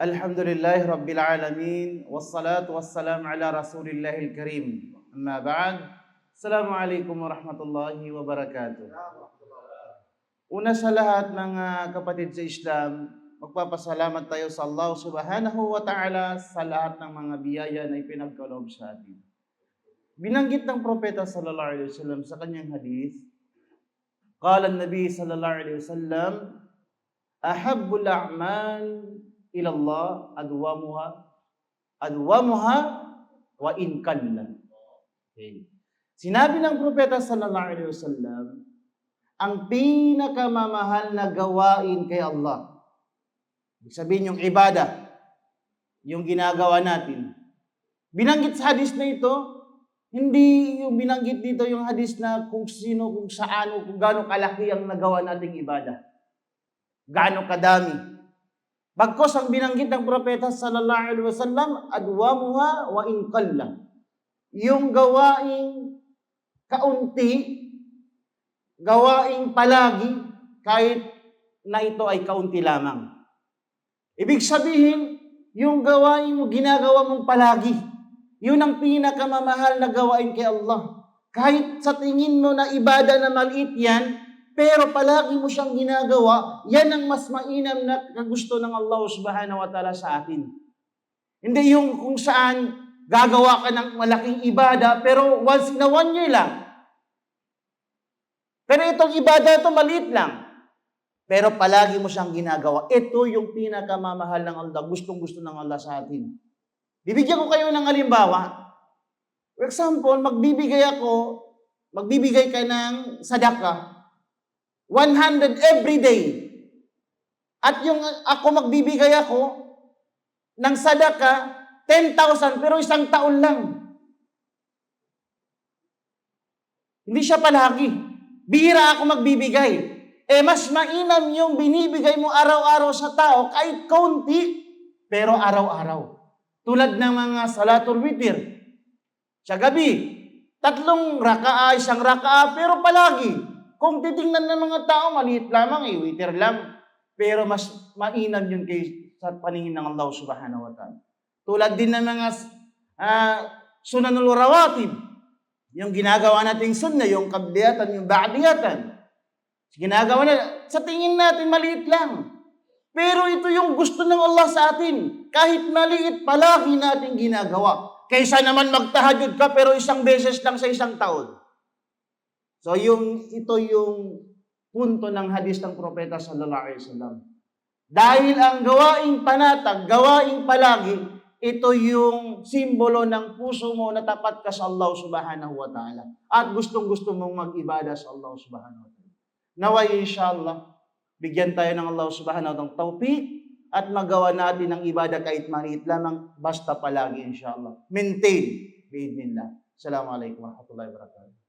Alhamdulillahi Rabbil Alamin, wassalatu wassalamu ala Rasulillahil Karim. Amma ba'd. Assalamualaikum warahmatullahi wabarakatuh. Una sa lahat, mga kapatid sa Islam, magpapasalamat tayo sa Allah Subhanahu wa Ta'ala sa lahat ng mga biyaya na ipinagkaloob sa atin. Binanggit ng Propeta sallallahu alaihi wasallam sa kanyang hadith, qala an-nabi sallallahu alaihi wasallam, ahabbul a'mal ilallah adwamuha wa in kalla. Okay. Sinabi ng Propeta sallallahu alaihi wasallam, ang pinakamamahal na gawain kay Allah, ibig sabihin yung ibadah, yung ginagawa natin. Binanggit sa hadis na ito, hindi yung binanggit dito yung hadis na kung sino, kung saan, kung gaano kalaki ang nagawa nating ibadah. Gaano kadami. Bagkos ang binanggit ng Propeta sallallahu alaihi wasallam, adwamuha wa in qalla. Yung gawaing kaunti, gawaing palagi, kahit na ito ay kaunti lamang. Ibig sabihin, yung gawain mo, ginagawa mong palagi, yun ang pinakamamahal na gawain kay Allah. Kahit sa tingin mo na ibadah na maliit yan, pero palagi mo siyang ginagawa, yan ang mas mainam na kagusto ng Allah Subhanahu wa Ta'ala sa atin. Hindi yung kung saan gagawa ka ng malaking ibadah, pero once in a 1 year lang. Pero itong ibadah ito maliit lang. Pero palagi mo siyang ginagawa. Ito yung pinakamamahal ng Allah, gustong-gusto ng Allah sa atin. Bibigyan ko kayo ng halimbawa. For example, magbibigay ka ng sadaka, 100 every day. At yung ako magbibigay ako ng sadaka, 10,000 pero isang taon lang. Hindi siya palagi. Bihira ako magbibigay. Mas mainam yung binibigay mo araw-araw sa tao, kahit kaunti, pero araw-araw. Tulad ng mga salatul witir. Sa gabi, 3 raka'a, 1 raka'a, pero palagi. Kung titingnan ng mga tao, maliit lamang, witir lang. Pero mas mainam yun sa paningin ng Allah Subhanahu wa Ta'ala. Tulad din ng mga sunanul rawatib. Yung ginagawa nating sunna, yung qabliyatan, yung ba'diyatan. Ginagawa na, sa tingin natin, maliit lang. Pero ito yung gusto ng Allah sa atin. Kahit maliit, palagi natin ginagawa. Kaysa naman magtahajud ka, pero 1 beses lang sa 1 taon. So ito yung punto ng hadis ng Propeta sallallahu alaihi wasallam. Dahil ang gawaing panatag, gawaing palagi, ito yung simbolo ng puso mo na tapat ka sa Allah Subhanahu wa Ta'ala. At gustong-gusto mong mag-ibada sa Allah Subhanahu wa Ta'ala. Naway inshallah, bigyan tayo ng Allah Subhanahu wa Ta'ala ng tawfiq at magawa natin ng ibadah kahit maliit lamang, basta palagi inshallah. Maintain, biidhnillah. Assalamualaikum warahmatullahi wabarakatuh.